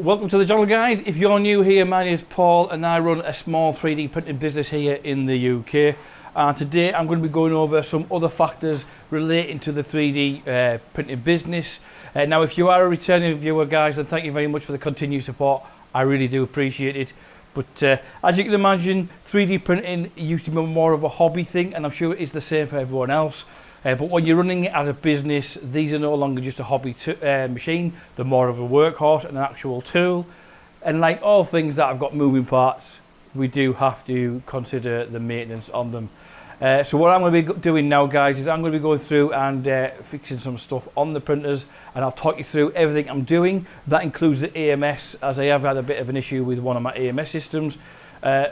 Welcome to the channel, guys. If you're new here, my name is Paul and I run a small 3D printing business here in the UK. And today I'm going to be going over some other factors relating to the 3D printing business. Now, if you are a returning viewer, guys, then thank you very much for the continued support. I really do appreciate it. But as you can imagine, 3D printing used to be more of a hobby thing, and I'm sure it is the same for everyone else. But when you're running it as a business, these are no longer just a hobby machine. They're more of a workhorse and an actual tool. And like all things that have got moving parts, we do have to consider the maintenance on them. So what I'm going to be doing now, guys, is I'm going to be going through and fixing some stuff on the printers, and I'll talk you through everything I'm doing. That includes the AMS, as I have had a bit of an issue with one of my AMS systems.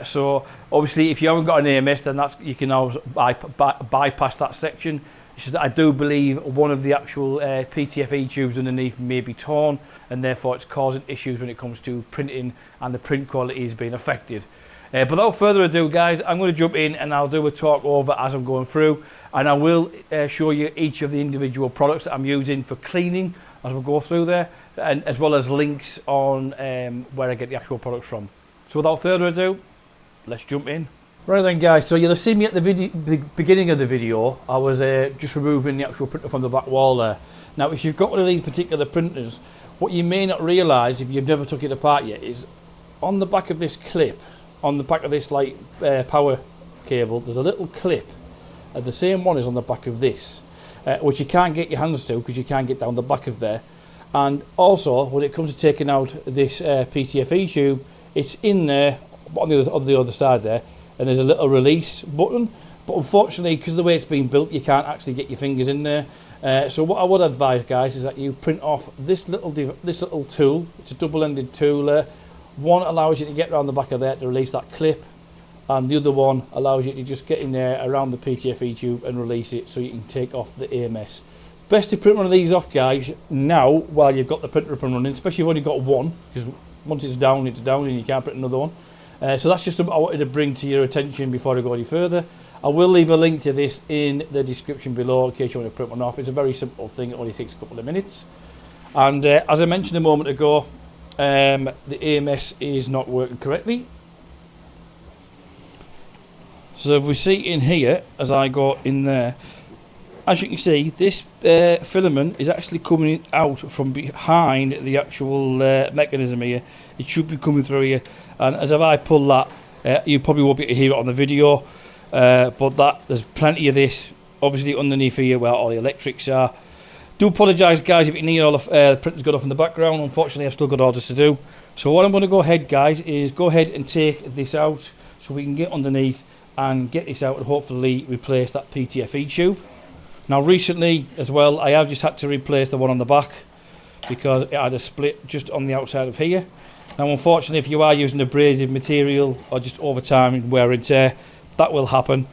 So obviously, if you haven't got an AMS, then you can always bypass that section. It's just that I do believe one of the actual PTFE tubes underneath may be torn, and therefore it's causing issues when it comes to printing, and the print quality is being affected. But without further ado, guys, I'm going to jump in and I'll do a talk over as I'm going through, and I will show you each of the individual products that I'm using for cleaning as we go through there, and as well as links on where I get the actual products from. So without further ado, let's jump in. Right then, guys, so you'll have seen me at the beginning of the video. I was just removing the actual printer from the back wall there. Now, if you've got one of these particular printers, what you may not realise if you've never took it apart yet is on the back of this clip, on the back of this like power cable, there's a little clip, and the same one is on the back of this, which you can't get your hands to because you can't get down the back of there. And also, when it comes to taking out this PTFE tube, it's in there on the other side there, and there's a little release button, but unfortunately, because of the way it's been built, you can't actually get your fingers in there. So what I would advise, guys, is that you print off this little tool. It's a double-ended tool. One allows you to get around the back of there to release that clip, and the other one allows you to just get in there around the PTFE tube and release it so you can take off the AMS. Best to print one of these off, guys, now while you've got the printer up and running, especially if you've only got one, because once it's down and you can't print another one. So that's just something I wanted to bring to your attention before I go any further. I will leave a link to this in the description below in case you want to print one off. It's a very simple thing. It only takes a couple of minutes. And as I mentioned a moment ago, the AMS is not working correctly. So if we see in here, as I go in there, as you can see, this filament is actually coming out from behind the actual mechanism here. It should be coming through here, and as if I pull that, you probably won't be able to hear it on the video, but there's plenty of this obviously underneath here where all the electrics are. Do apologise, guys, if you need all the printers got off in the background. Unfortunately, I've still got orders to do. So what I'm going to go ahead, guys, is go ahead and take this out so we can get underneath and get this out and hopefully replace that PTFE tube. Now, recently as well, I have just had to replace the one on the back because it had a split just on the outside of here. Now, unfortunately, if you are using abrasive material or just over time wear and tear, that will happen.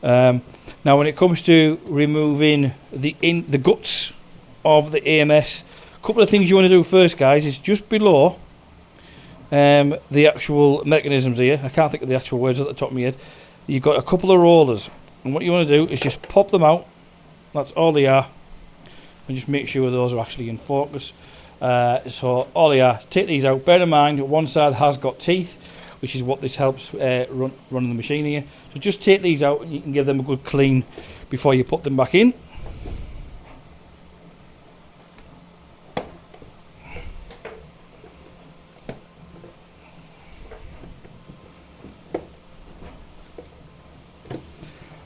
Now, when it comes to removing the guts of the AMS, a couple of things you want to do first, guys, is just below the actual mechanisms here. I can't think of the actual words at the top of my head. You've got a couple of rollers, and what you want to do is just pop them out. That's all they are, and just make sure those are actually in focus. So all they are, take these out. Bear in mind one side has got teeth, which is what this helps running the machine here. So just take these out and you can give them a good clean before you put them back in.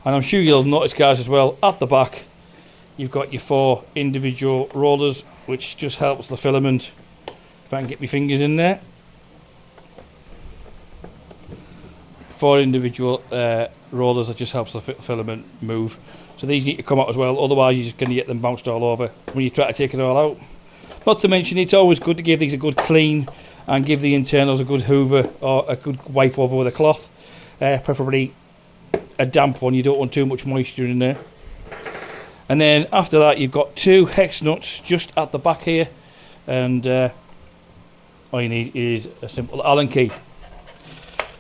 And I'm sure you'll notice, guys, as well, at the back you've got your 4 individual rollers, which just helps the filament. If I can get my fingers in there. 4 individual rollers that just helps the filament move. So these need to come out as well, otherwise you're just going to get them bounced all over when you try to take it all out. Not to mention, it's always good to give these a good clean and give the internals a good hoover or a good wipe over with a cloth, preferably a damp one. You don't want too much moisture in there. And then after that, you've got 2 hex nuts just at the back here, and all you need is a simple Allen key.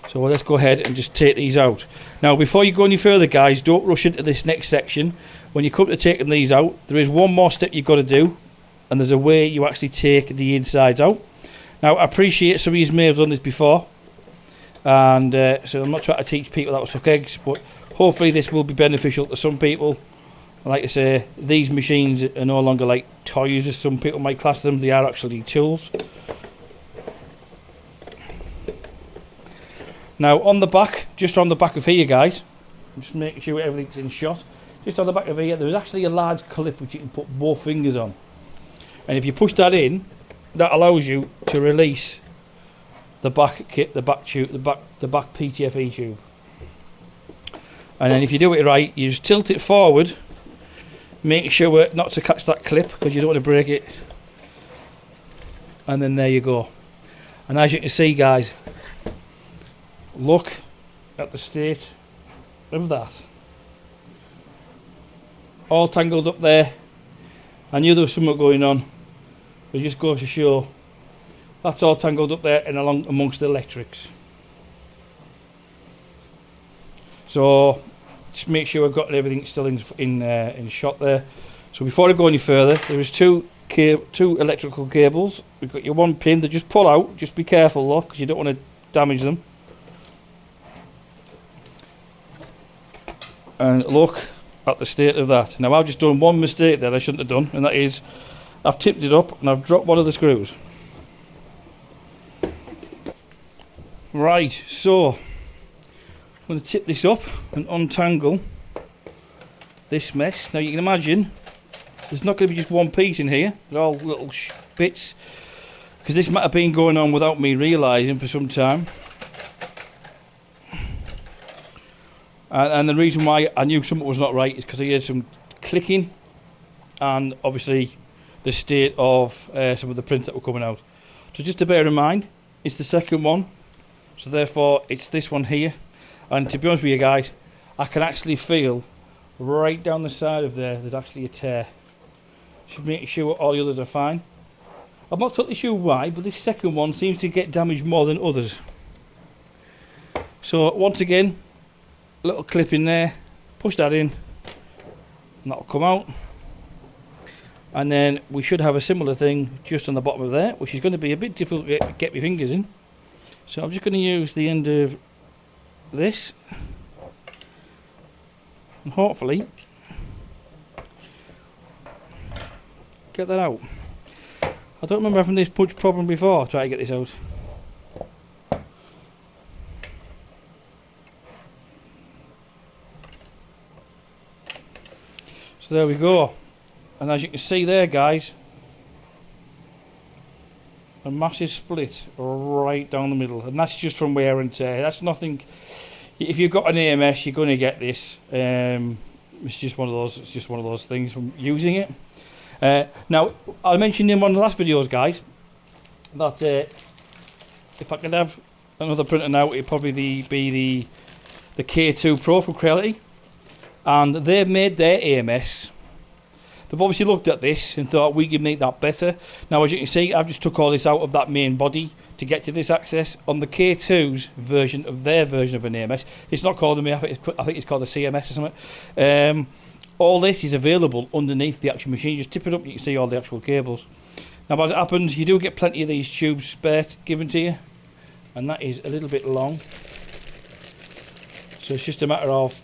So let's go ahead and just take these out. Now, before you go any further, guys, don't rush into this next section. When you come to taking these out, there is one more step you've got to do, and there's a way you actually take the insides out. Now, I appreciate some of you may have done this before, and so I'm not trying to teach people how to suck eggs, but hopefully this will be beneficial to some people. Like I say, these machines are no longer like toys as some people might class them. They are actually tools. Now on the back, just on the back of here guys, I'm just making sure everything's in shot. Just on the back of here, there's actually a large clip which you can put both fingers on. And if you push that in, that allows you to release the back kit, the back tube, the back PTFE tube. And then if you do it right, you just tilt it forward, making sure not to catch that clip because you don't want to break it. And then there you go. And as you can see guys, look at the state of that. All tangled up there. I knew there was something going on. It just goes to show that's all tangled up there and along amongst the electrics. So just make sure I've got everything still in shot there. So before I go any further, there is two electrical cables. We've got your one pin that just pull out. Just be careful though, because you don't want to damage them. And look at the state of that. Now I've just done one mistake that I shouldn't have done, and that is I've tipped it up and I've dropped one of the screws. Right, so I'm going to tip this up and untangle this mess. Now you can imagine there's not going to be just one piece in here. They're all little bits, because this might have been going on without me realising for some time. And the reason why I knew something was not right is because I heard some clicking and obviously the state of some of the prints that were coming out. So just to bear in mind, it's the second one, so therefore it's this one here. And to be honest with you guys, I can actually feel right down the side of there's actually a tear. Should make sure all the others are fine. I'm not totally sure why, but this second one seems to get damaged more than others. So once again, little clip in there, push that in, and that'll come out. And then we should have a similar thing just on the bottom of there, which is going to be a bit difficult to get my fingers in. So I'm just going to use the end of this, and hopefully get that out. I don't remember having this much problem before trying to get this out. So there we go, and as you can see there guys, a massive split right down the middle, and that's just from wear and tear. That's nothing. If you've got an AMS, you're going to get this. It's just one of those. It's just one of those things from using it. Now I mentioned in one of the last videos, guys, that if I could have another printer now, it'd probably be the K2 Pro from Creality. And they've made their AMS. They've obviously looked at this and thought we could make that better. Now as you can see, I've just took all this out of that main body to get to this access. On the K2's version of their version of an AMS, it's not called an AMS, I think it's called a CMS or something. All this is available underneath the actual machine. You just tip it up, you can see all the actual cables. Now as it happens, you do get plenty of these tubes spare given to you, and that is a little bit long. So it's just a matter of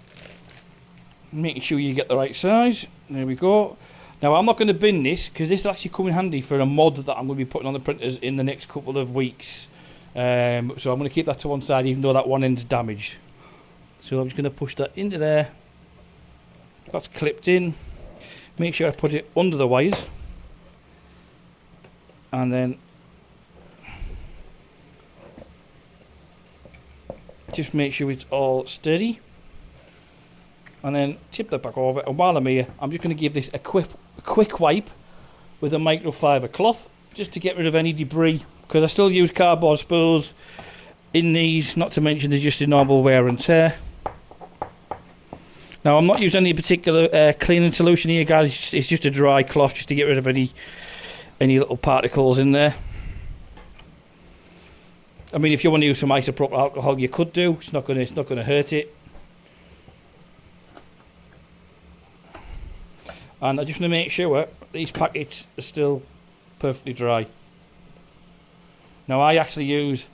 making sure you get the right size. There we go. Now I'm not going to bin this because this will actually come in handy for a mod that I'm going to be putting on the printers in the next couple of weeks. So I'm going to keep that to one side even though that one end's damaged. So I'm just going to push that into there. That's clipped in. Make sure I put it under the wires. And then just make sure it's all steady. And then tip that back over, and while I'm here, I'm just going to give this a quick wipe with a microfiber cloth just to get rid of any debris, because I still use cardboard spools in these, not to mention there's just a normal wear and tear. Now I'm not using any particular cleaning solution here guys, it's just a dry cloth just to get rid of any little particles in there. I mean if you want to use some isopropyl alcohol you could do, it's not going to hurt it. And I just want to make sure these packets are still perfectly dry. Now I actually use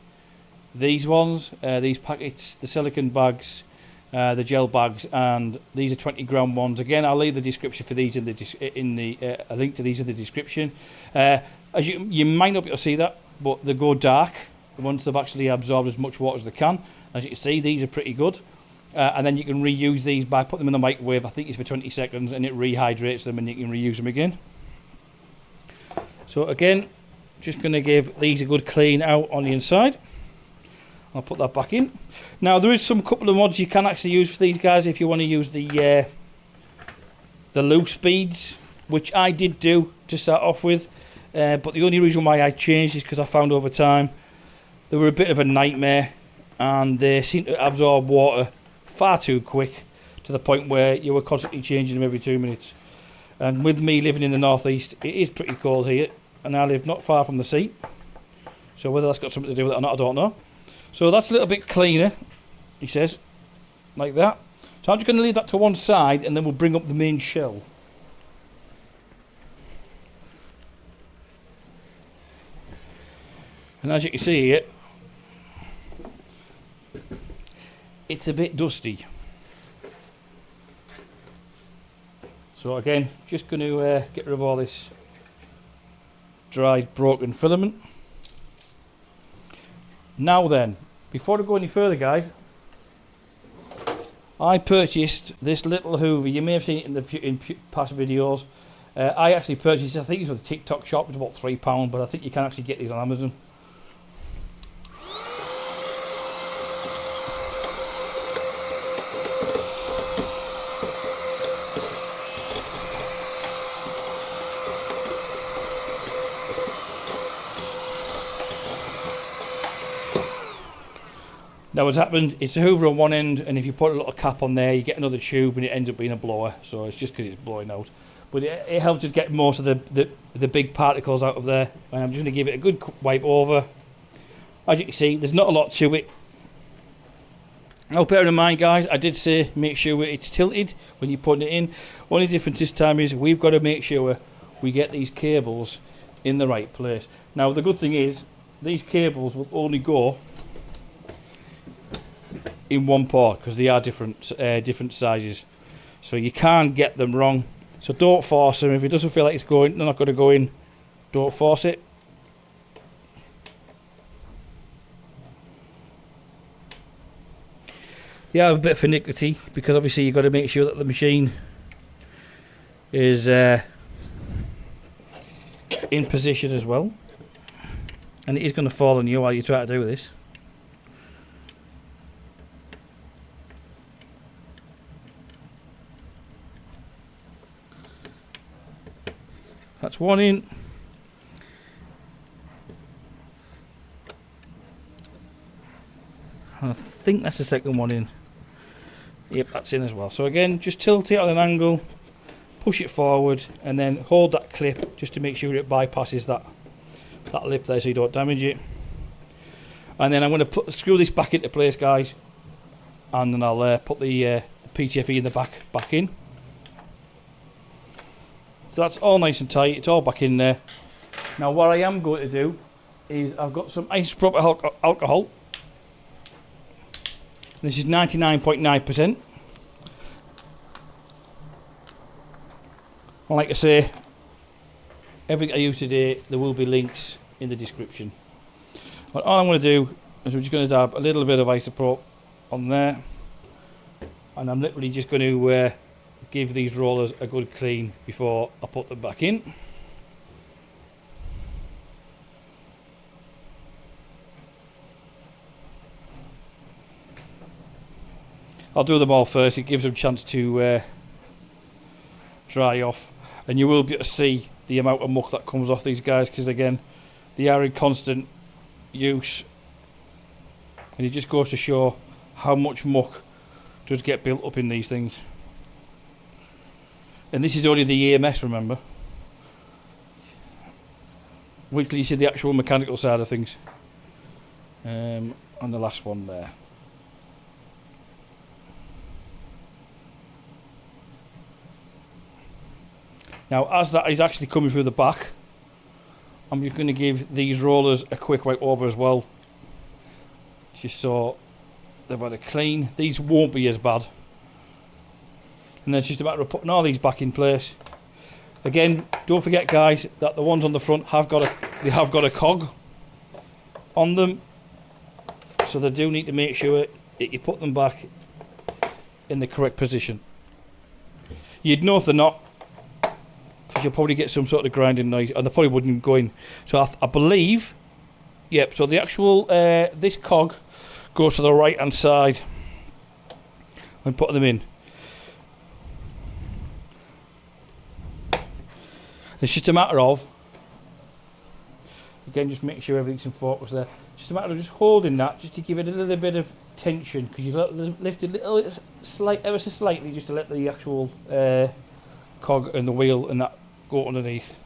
these ones, these packets, the silicone bags, the gel bags, and these are 20-gram ones. Again, I'll leave the description for these a link to these in the description. As you might not be able to see that, but they go dark once they've actually absorbed as much water as they can. As you can see, these are pretty good. And then you can reuse these by putting them in the microwave. I think it's for 20 seconds, and it rehydrates them, and you can reuse them again. So again, just going to give these a good clean out on the inside. I'll put that back in. Now there is some couple of mods you can actually use for these guys if you want to use the loose beads, which I did do to start off with. But the only reason why I changed is because I found over time they were a bit of a nightmare, and they seem to absorb water far too quick to the point where you were constantly changing them every 2 minutes. And with me living in the northeast, it is pretty cold here, and I live not far from the sea. So whether that's got something to do with it or not, I don't know. So that's a little bit cleaner, he says, like that. So I'm just going to leave that to one side, and then we'll bring up the main shell. And as you can see here, it's a bit dusty. So again, just going to get rid of all this dried broken filament. Now then, before I go any further, guys, I purchased this little Hoover. You may have seen it in past videos. I actually purchased it, I think it's with a TikTok shop. It's about £3, but I think you can actually get these on Amazon. Now what's happened, it's a Hoover on one end, and if you put a little cap on there, you get another tube, and it ends up being a blower. So it's just because it's blowing out. But it helps us get most of the big particles out of there. And I'm just going to give it a good wipe over. As you can see, there's not a lot to it. Now bear in mind, guys, I did say make sure it's tilted when you're putting it in. Only difference this time is we've got to make sure we get these cables in the right place. Now the good thing is, these cables will only go in one port because they are different sizes, so you can't get them wrong. So don't force them. If it doesn't feel like it's going, they're not going to go in, don't force it. Yeah, a bit of finicky because obviously you've got to make sure that the machine is in position as well, and it is going to fall on you while you try to do this. That's one in. I think that's the second one in. Yep, that's in as well. So again, just tilt it on an angle, push it forward, and then hold that clip just to make sure it bypasses that lip there so you don't damage it. And then I'm going to screw this back into place, guys, and then I'll put the PTFE in the back in. So that's all nice and tight, it's all back in there. Now what I am going to do is I've got some isopropyl alcohol. This is 99.9%. Like I say, everything I use today, there will be links in the description. But all I'm going to do is we're just going to dab a little bit of isopropyl on there. And I'm literally just going to give these rollers a good clean before I put them back in. I'll do them all first, it gives them a chance to dry off, and you will be able to see the amount of muck that comes off these guys, because again, they are in constant use, and it just goes to show how much muck does get built up in these things. And this is only the EMS, remember. Wait till you see the actual mechanical side of things. And the last one there. Now, as that is actually coming through the back, I'm just going to give these rollers a quick wipe over as well, just so they've had a clean. These won't be as bad. And then it's just a matter of putting all these back in place. Again, don't forget guys that the ones on the front have got a cog on them, so they do need to make sure that you put them back in the correct position. You'd know if they're not, because you'll probably get some sort of grinding noise, and they probably wouldn't go in. So I believe, yep, so the actual this cog goes to the right hand side when putting them in. It's just a matter of, again, just making sure everything's in focus there. Just a matter of just holding that, just to give it a little bit of tension, because you've lifted ever so slightly, just to let the actual cog and the wheel and that go underneath.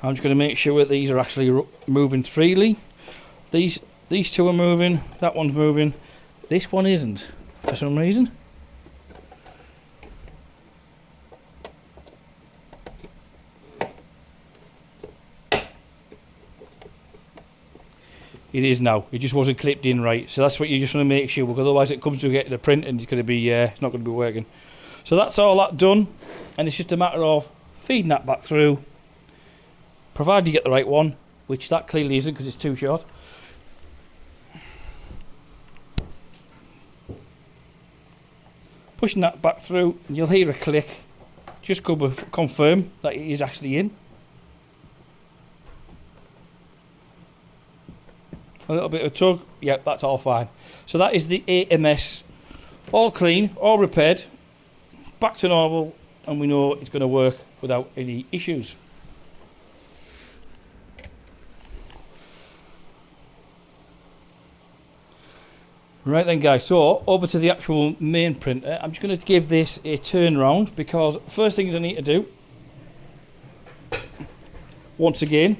I'm just going to make sure these are actually moving freely. These two are moving, that one's moving, this one isn't for some reason. It is now, it just wasn't clipped in right, so that's what you just want to make sure, because otherwise it comes to getting the print and it's going to be it's not going to be working. So that's all that done, and it's just a matter of feeding that back through, provided you get the right one, which that clearly isn't because it's too short. Pushing that back through, and you'll hear a click. Just confirm that it is actually in. A little bit of tug, yep, that's all fine. So that is the AMS, all clean, all repaired, back to normal, and we know it's going to work without any issues. Right then guys, so over to the actual main printer. I'm just going to give this a turn round, because first things I need to do, once again,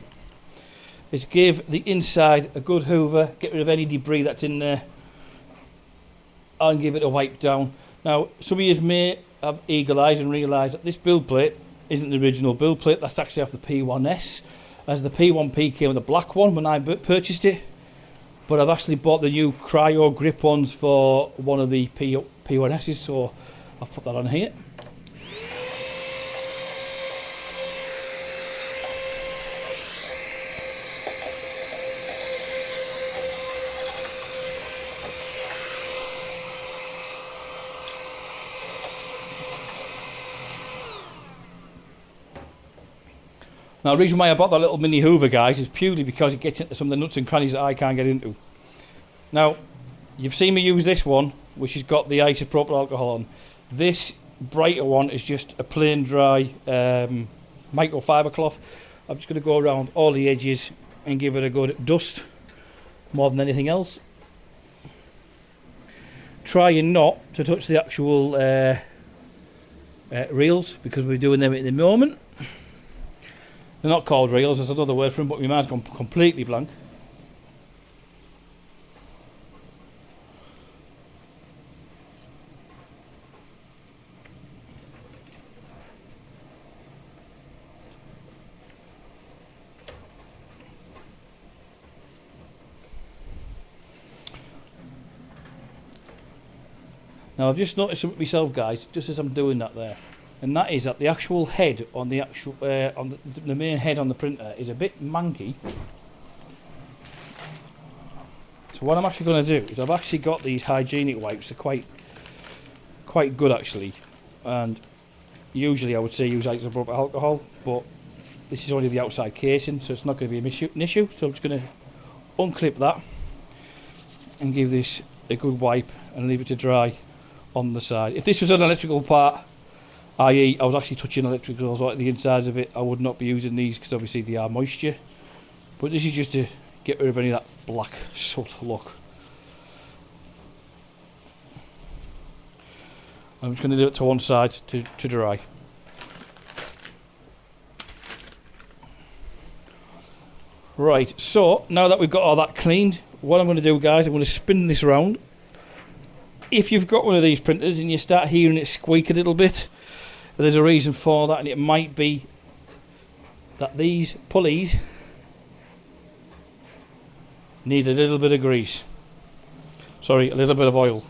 is give the inside a good hoover, get rid of any debris that's in there, and give it a wipe down. Now, some of you may have eagle eyes and realise that this build plate isn't the original build plate, that's actually off the P1S, as the P1P came with a black one when I purchased it. But I've actually bought the new cryo grip ones for one of the P1Ss, so I've put that on here. Now the reason why I bought that little mini hoover, guys, is purely because it gets into some of the nuts and crannies that I can't get into. Now, you've seen me use this one, which has got the isopropyl alcohol on. This brighter one is just a plain dry microfiber cloth. I'm just going to go around all the edges and give it a good dust, more than anything else. Trying not to touch the actual reels, because we're doing them at the moment. They're not called reels, there's another word for them, but my mind's gone completely blank. Now I've just noticed something myself, guys, just as I'm doing that there. And that is that the actual head on the actual on the main head on the printer is a bit manky. So what I'm actually going to do is I've actually got these hygienic wipes. They're quite good actually, and usually I would say use isopropyl alcohol, but this is only the outside casing, so it's not going to be an issue. So I'm just going to unclip that and give this a good wipe and leave it to dry on the side. If this was an electrical part, i.e. I was actually touching electricals right at the insides of it, I would not be using these because obviously they are moisture. But this is just to get rid of any of that black soot look. I'm just going to do it to one side to dry. Right, so now that we've got all that cleaned, what I'm going to do, guys, I'm going to spin this around. If you've got one of these printers and you start hearing it squeak a little bit, there's a reason for that, and it might be that these pulleys need a little bit of grease. Sorry, a little bit of oil.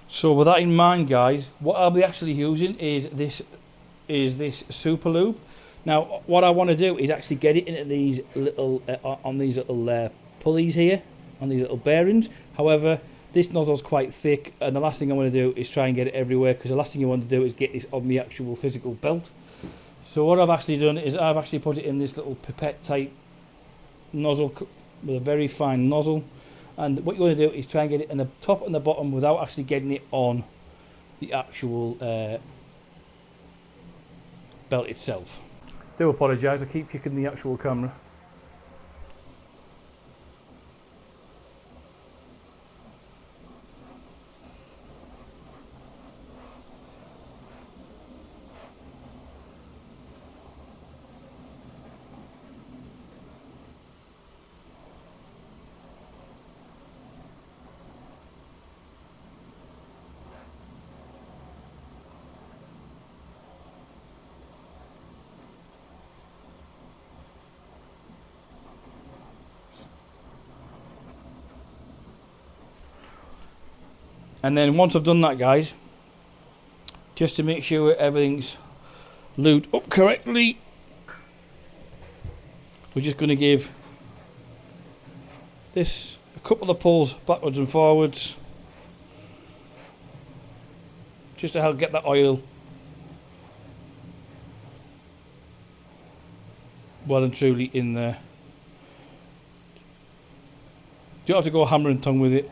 So with that in mind, guys, what I'll be actually using is this super lube. Now, what I want to do is actually get it into these little on these little pulleys here, on these little bearings. However, this nozzle's quite thick, and the last thing I want to do is try and get it everywhere, because the last thing you want to do is get this on the actual physical belt. So what I've actually done is I've actually put it in this little pipette type nozzle with a very fine nozzle, and what you want to do is try and get it in the top and the bottom without actually getting it on the actual belt itself. Do apologise, I keep kicking the actual camera. And then once I've done that, guys, just to make sure everything's lubed up correctly, we're just going to give this a couple of pulls backwards and forwards, just to help get that oil well and truly in there. You don't have to go hammer and tongue with it.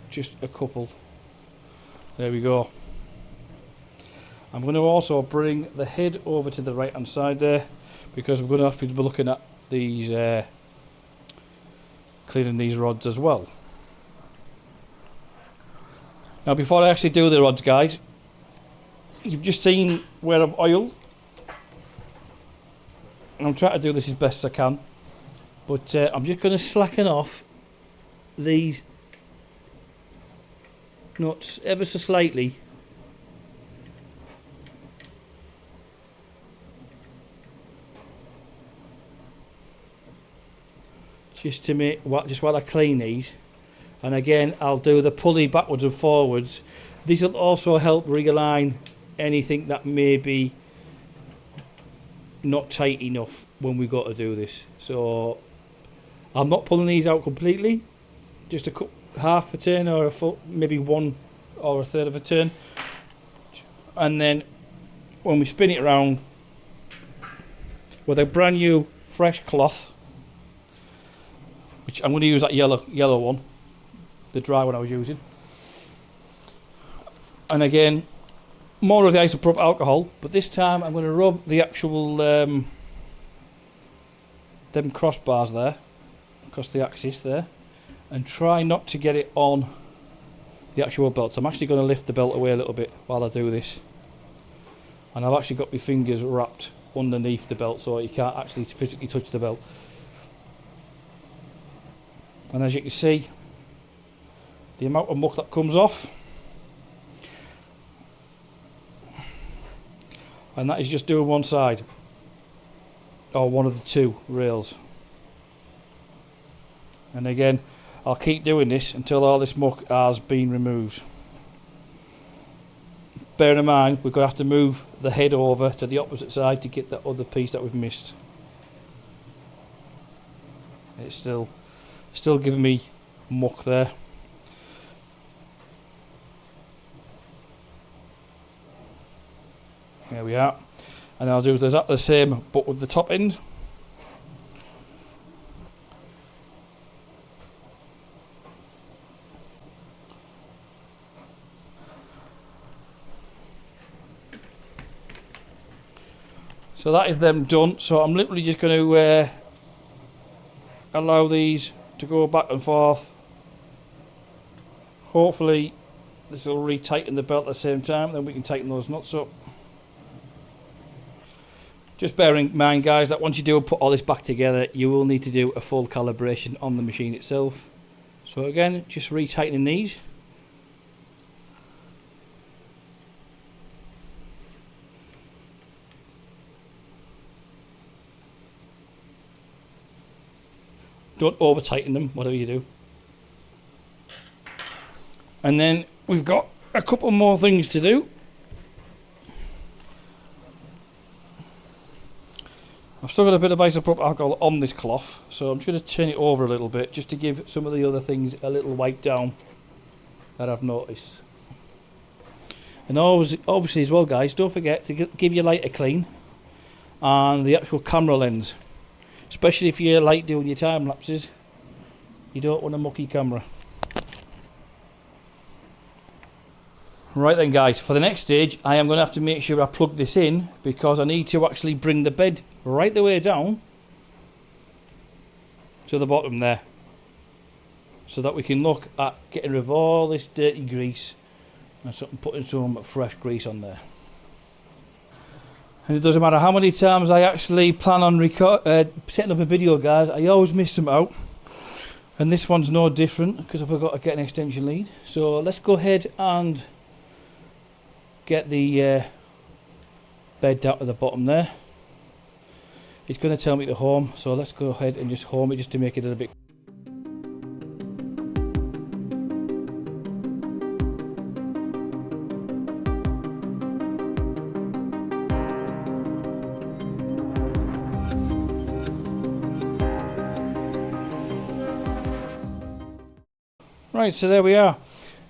Just a couple. There we go. I'm going to also bring the head over to the right hand side there, because we're going to have to be looking at these cleaning these rods as well. Now, before I actually do the rods, guys, you've just seen where I've oiled, and I'm trying to do this as best as I can, but I'm just going to slacken off these nuts ever so slightly, just to make just while I clean these. And again, I'll do the pulley backwards and forwards. This will also help realign anything that may be not tight enough when we got to do this. So I'm not pulling these out completely, just a half a turn or a full, maybe one or a third of a turn, and then when we spin it around with a brand new fresh cloth, which I'm going to use that yellow one, the dry one I was using, and again more of the isopropyl alcohol, but this time I'm going to rub the actual them crossbars there across the axis there, and try not to get it on the actual belt. So I'm actually going to lift the belt away a little bit while I do this, and I've actually got my fingers wrapped underneath the belt so you can't actually physically touch the belt. And as you can see, the amount of muck that comes off, and that is just doing one side or one of the two rails. And again, I'll keep doing this until all this muck has been removed. Bear in mind, we're going to have to move the head over to the opposite side to get that other piece that we've missed. It's still giving me muck there. There we are. And I'll do exactly the same, but with the top end. So that is them done. So I'm literally just going to allow these to go back and forth. Hopefully this will re-tighten the belt at the same time, then we can tighten those nuts up. Just bear in mind, guys, that once you do put all this back together, you will need to do a full calibration on the machine itself. So again, just retightening these. Don't over tighten them, whatever you do. And then we've got a couple more things to do. I've still got a bit of isopropyl alcohol on this cloth, so I'm just going to turn it over a little bit just to give some of the other things a little wipe down that I've noticed. And always, obviously as well, guys, don't forget to give your light a clean and the actual camera lens, especially if you're like doing your time lapses. You don't want a mucky camera. Right then, guys, for the next stage I am going to have to make sure I plug this in, because I need to actually bring the bed right the way down to the bottom there, so that we can look at getting rid of all this dirty grease and putting some fresh grease on there. And it doesn't matter how many times I actually plan on setting up a video, guys, I always miss them out. And this one's no different, because I forgot to get an extension lead. So let's go ahead and get the bed down to the bottom there. It's going to tell me to home, so let's go ahead and just home it just to make it a little bit. Right, so there we are.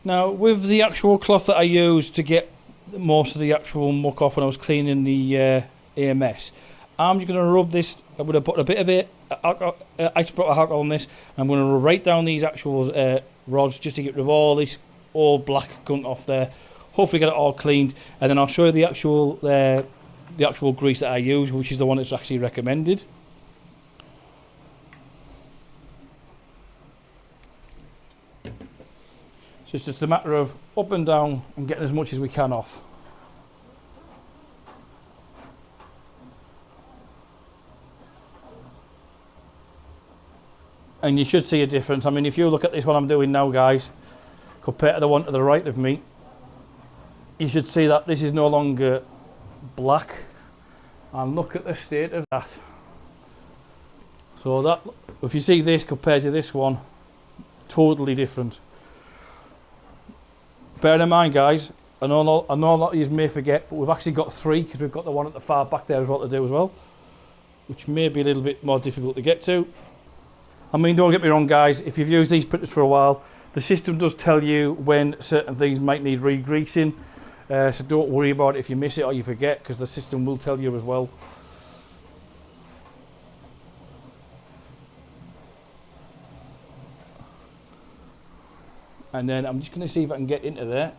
Now with the actual cloth that I used to get most of the actual muck off when I was cleaning the AMS, I'm just going to rub this. I'm going to put a bit of isopropyl alcohol on this, and I'm going to rub right down these actual rods just to get rid of all this old black gunk off there. Hopefully get it all cleaned, and then I'll show you the actual grease that I use, which is the one that's actually recommended. So it's just a matter of up and down and getting as much as we can off. And you should see a difference. I mean, if you look at this one I'm doing now, guys, compared to the one to the right of me, you should see that this is no longer black. And look at the state of that. So that, if you see this compared to this one, totally different. Bear in mind, guys, I know a lot of you may forget, but we've actually got three, because we've got the one at the far back there as well to do as well, which may be a little bit more difficult to get to. I mean, don't get me wrong, guys, if you've used these printers for a while, the system does tell you when certain things might need re-greasing, so don't worry about it if you miss it or you forget, because the system will tell you as well. And then I'm just going to see if I can get into there.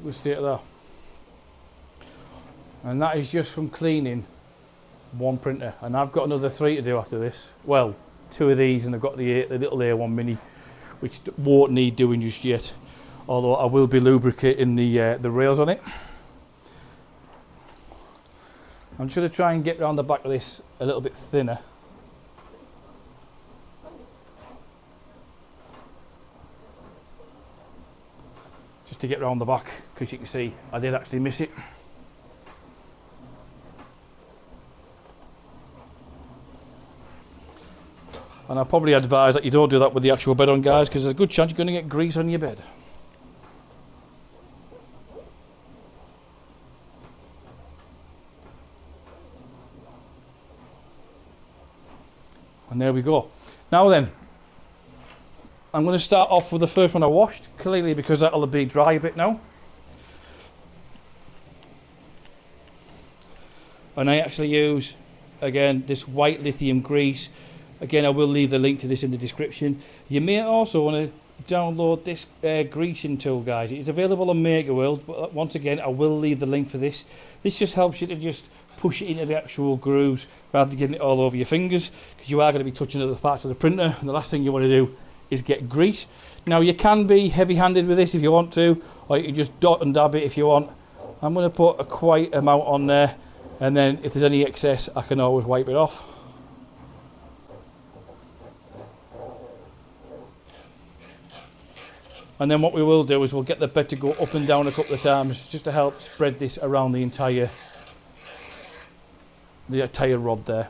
We'll stay at that. And that is just from cleaning one printer. And I've got another 3 to do after this. Well, 2 of these, and I've got the little A1 Mini, which won't need doing just yet. Although I will be lubricating the rails on it. I'm just going to try and get around the back of this a little bit thinner. Just to get around the back, because you can see I did actually miss it. And I'll probably advise that you don't do that with the actual bed on, guys, because there's a good chance you're going to get grease on your bed. And there we go. Now then, I'm going to start off with the first one I washed, clearly because that'll be dry a bit now. And I actually use, again, this white lithium grease. Again, I will leave the link to this in the description. You may also want to download this greasing tool, guys. It's available on MakerWorld, but once again, I will leave the link for this. This just helps you to just push it into the actual grooves rather than getting it all over your fingers, because you are going to be touching other parts of the printer, and the last thing you want to do is get grease. Now you can be heavy-handed with this if you want to, or you can just dot and dab it if you want. I'm going to put a quite amount on there, and then if there's any excess I can always wipe it off. And then what we will do is we'll get the bed to go up and down a couple of times just to help spread this around the entire rod there.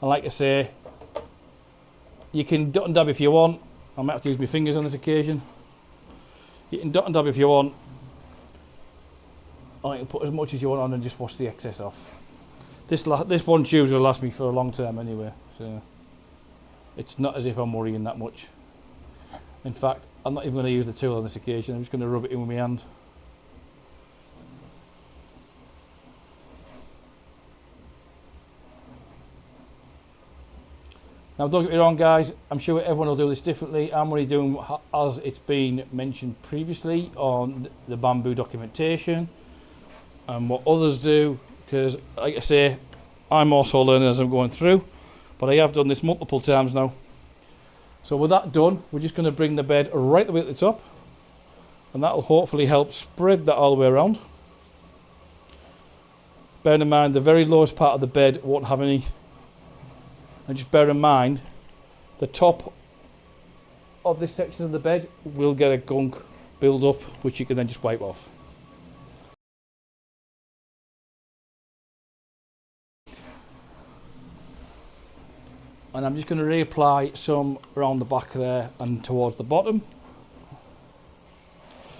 And like I say, you can dot and dab if you want. I might have to use my fingers on this occasion. You can dot and dab if you want. Or you can put as much as you want on and just wash the excess off. This one tube's will last me for a long time anyway, so it's not as if I'm worrying that much. In fact, I'm not even going to use the tool on this occasion. I'm just going to rub it in with my hand. Now don't get me wrong guys, I'm sure everyone will do this differently. I'm only doing as it's been mentioned previously on the bamboo documentation and what others do, because like I say, I'm also learning as I'm going through, but I have done this multiple times now. So with that done, we're just going to bring the bed right the way at the top, and that will hopefully help spread that all the way around. Bear in mind the very lowest part of the bed won't have any. And just bear in mind, the top of this section of the bed will get a gunk build up, which you can then just wipe off. And I'm just going to reapply some around the back there and towards the bottom.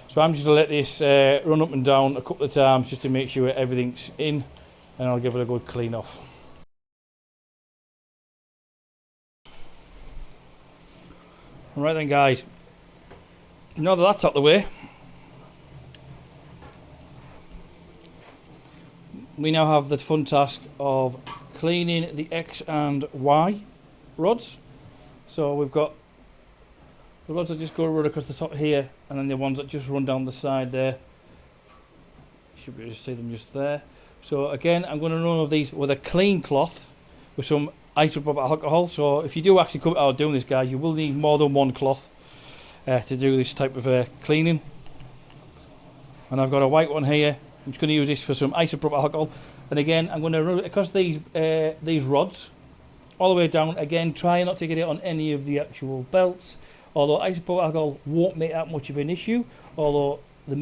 So I'm just going to let this run up and down a couple of times just to make sure everything's in, and I'll give it a good clean off. Right then guys, now that that's out the way, we now have the fun task of cleaning the X and Y rods. So we've got the rods that just go right across the top here, and then the ones that just run down the side there. You should be able to see them just there. So again, I'm going to run all of these with a clean cloth with some isopropyl alcohol. So if you do actually come out doing this guys, you will need more than one cloth to do this type of cleaning. And I've got a white one here. I'm just going to use this for some isopropyl alcohol, and again I'm going to run it across these rods all the way down. Again, try not to get it on any of the actual belts, although isopropyl alcohol won't make that much of an issue, although it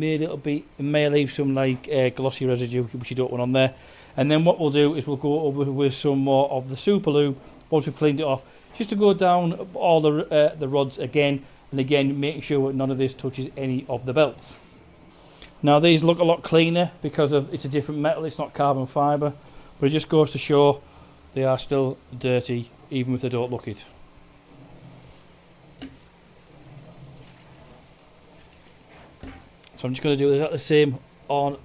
may leave some like glossy residue which you don't want on there. And then what we'll do is we'll go over with some more of the super lube once we've cleaned it off, just to go down all the rods again, and again making sure none of this touches any of the belts. Now these look a lot cleaner because it's a different metal, it's not carbon fibre, but it just goes to show they are still dirty even if they don't look it. So I'm just going to do exactly the same on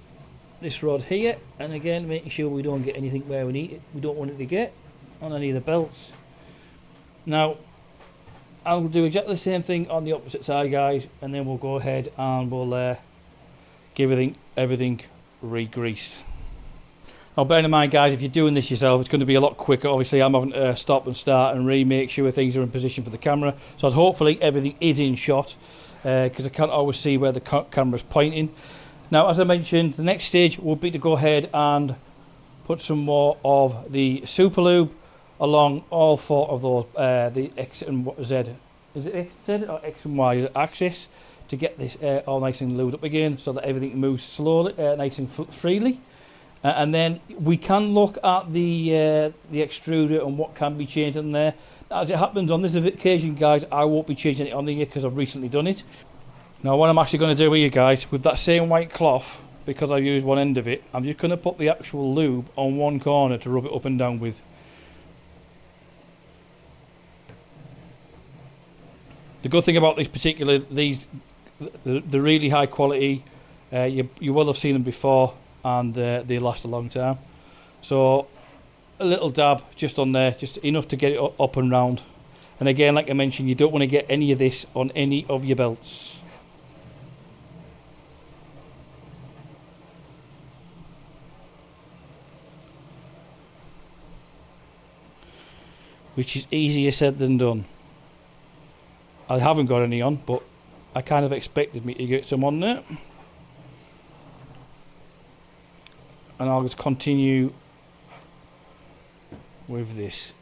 this rod here, and again making sure we don't get anything where we don't want it to get on any of the belts. Now I'll do exactly the same thing on the opposite side guys, and then we'll go ahead and we'll give everything re-greased. Now bear in mind guys, if you're doing this yourself, it's going to be a lot quicker. Obviously I'm having to stop and start and make sure things are in position for the camera, so hopefully everything is in shot, because I can't always see where the camera's pointing. Now as I mentioned, the next stage will be to go ahead and put some more of the super lube along all four of those, the X and Z, is it X and Z or X and Y axis, to get this all nice and lubed up again so that everything moves slowly, nice and freely. And then we can look at the extruder and what can be changed in there. As it happens on this occasion guys, I won't be changing it on the here because I've recently done it. Now what I'm actually going to do here guys, with that same white cloth, because I've used one end of it, I'm just going to put the actual lube on one corner to rub it up and down with. The good thing about these the really high quality, you will have seen them before, and they last a long time. So a little dab just on there, just enough to get it up and round. And again, like I mentioned, you don't want to get any of this on any of your belts. which is easier said than done. I haven't got any on, but I kind of expected me to get some on there. And I'll just continue with this.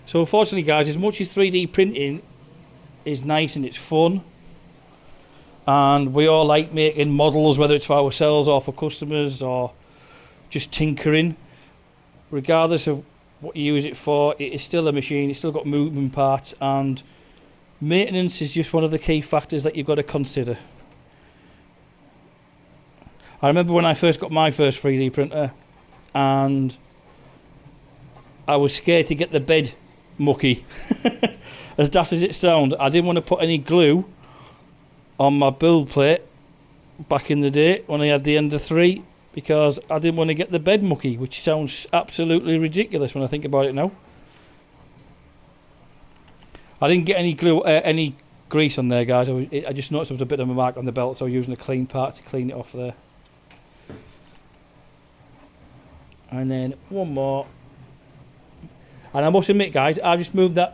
So unfortunately guys, as much as 3D printing is nice and it's fun, and we all like making models, whether it's for ourselves or for customers or just tinkering, regardless of what you use it for, it is still a machine, it's still got moving parts, and maintenance is just one of the key factors that you've got to consider. I remember when I first got my first 3D printer and I was scared to get the bed mucky. As daft as it sounds, I didn't want to put any glue on my build plate back in the day when I had the Ender 3, because I didn't want to get the bed mucky, which sounds absolutely ridiculous when I think about it now. I didn't get any glue, any grease on there, guys. I just noticed there was a bit of a mark on the belt, so I was using a clean part to clean it off there. And then one more. And I must admit, guys, I've just moved the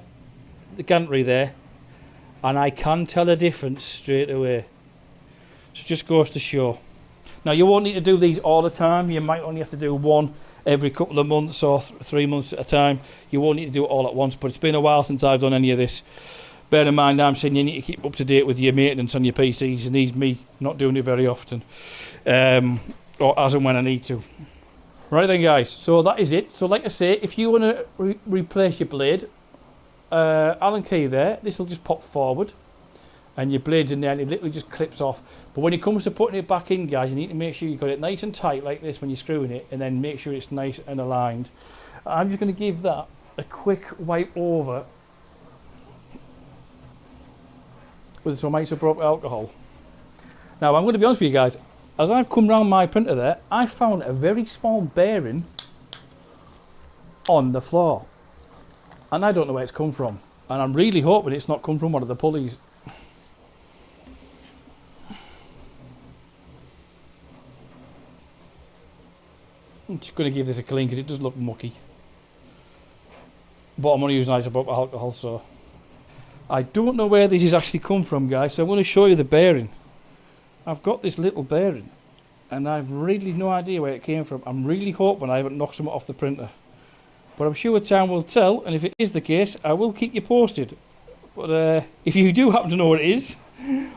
gantry there, and I can tell a difference straight away. So it just goes to show. Now, you won't need to do these all the time. You might only have to do one every couple of months or 3 months at a time. You won't need to do it all at once, but it's been a while since I've done any of this. Bear in mind, I'm saying you need to keep up to date with your maintenance on your PCs, and these me not doing it very often, or as and when I need to. Right then, guys, so that is it. So like I say, if you want to replace your blade, Allen key there, this will just pop forward and your blade's in there and it literally just clips off. But when it comes to putting it back in, guys, you need to make sure you've got it nice and tight like this when you're screwing it, and then make sure it's nice and aligned. I'm just going to give that a quick wipe over with some isopropyl alcohol. Now, I'm going to be honest with you guys, as I've come round my printer there, I found a very small bearing on the floor. And I don't know where it's come from. And I'm really hoping it's not come from one of the pulleys. I'm just going to give this a clean because it does look mucky. But I'm only using isopropyl alcohol, so. I don't know where this has actually come from, guys, so I'm going to show you the bearing. I've got this little bearing, and I've really no idea where it came from. I'm really hoping I haven't knocked some off the printer. But I'm sure time will tell, and if it is the case, I will keep you posted. But if you do happen to know what it is,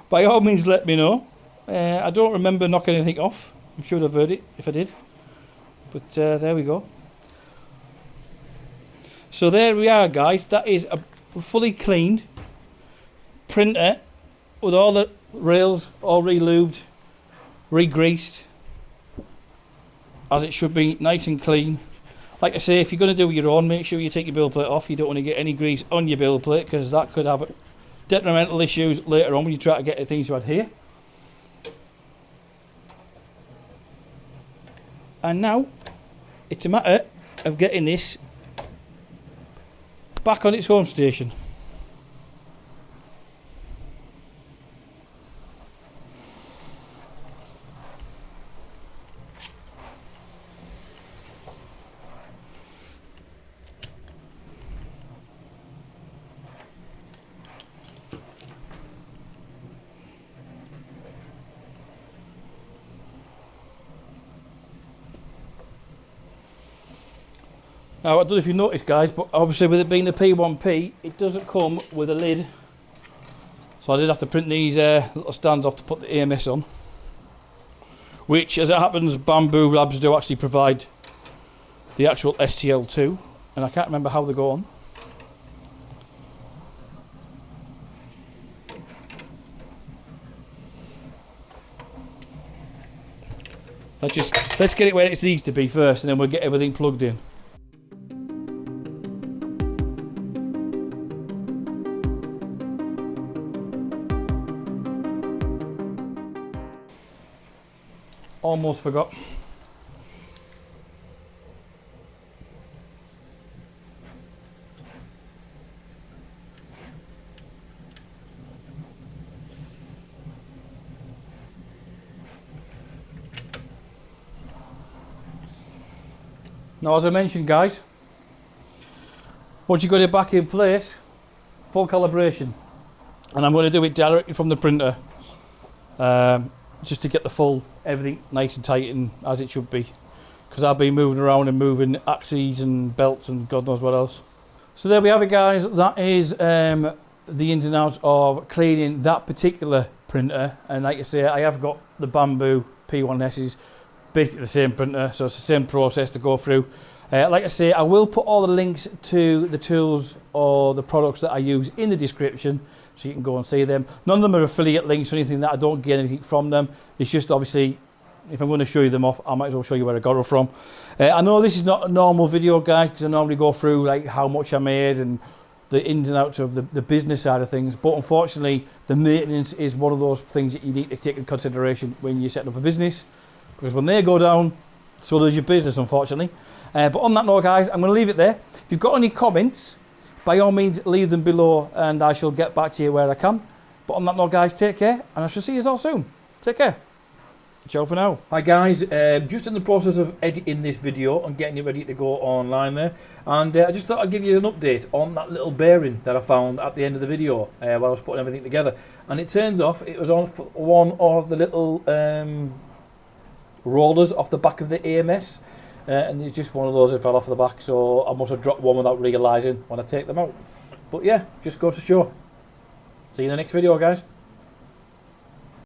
by all means let me know. I don't remember knocking anything off. I'm sure I've heard it if I did. But there we go. So there we are, guys. That is a fully cleaned printer with all the rails all re-lubed, re-greased, as it should be, nice and clean. Like I say, if you're going to do your own, make sure you take your build plate off. You don't want to get any grease on your build plate, because that could have detrimental issues later on when you try to get the things to adhere. And now it's a matter of getting this back on its home station. Now, I don't know if you noticed, guys, but obviously with it being the P1P, it doesn't come with a lid. So I did have to print these little stands off to put the AMS on. Which, as it happens, Bamboo Labs do actually provide the actual STL2. And I can't remember how they go on. Let's get it where it needs to be first, and then we'll get everything plugged in. Almost forgot. Now, as I mentioned, guys, once you've got it back in place, full calibration, and I'm going to do it directly from the printer, just to get the full everything nice and tight and as it should be, because I've been moving around and moving axes and belts and God knows what else. So there we have it, guys. That is the ins and outs of cleaning that particular printer. And like I say, I have got the Bamboo P1S's, basically the same printer, so it's the same process to go through. Like I say, I will put all the links to the tools or the products that I use in the description, so you can go and see them. None of them are affiliate links or anything that I don't get anything from them. It's just obviously, if I'm going to show you them off, I might as well show you where I got it from. I know this is not a normal video, guys, because I normally go through like how much I made and the ins and outs of the business side of things, but unfortunately the maintenance is one of those things that you need to take into consideration when you're setting up a business, because when they go down, so does your business, unfortunately. But on that note, guys, I'm going to leave it there. If you've got any comments, by all means leave them below and I shall get back to you where I can. But on that note, guys, take care, and I shall see you all soon. Take care. Ciao for now. Hi guys, just in the process of editing this video and getting it ready to go online there, and I just thought I'd give you an update on that little bearing that I found at the end of the video while I was putting everything together. And it turns off it was on one of the little rollers off the back of the AMS, and it's just one of those that fell off the back, so I must have dropped one without realising when I take them out. But yeah, just goes to show. See you in the next video, guys.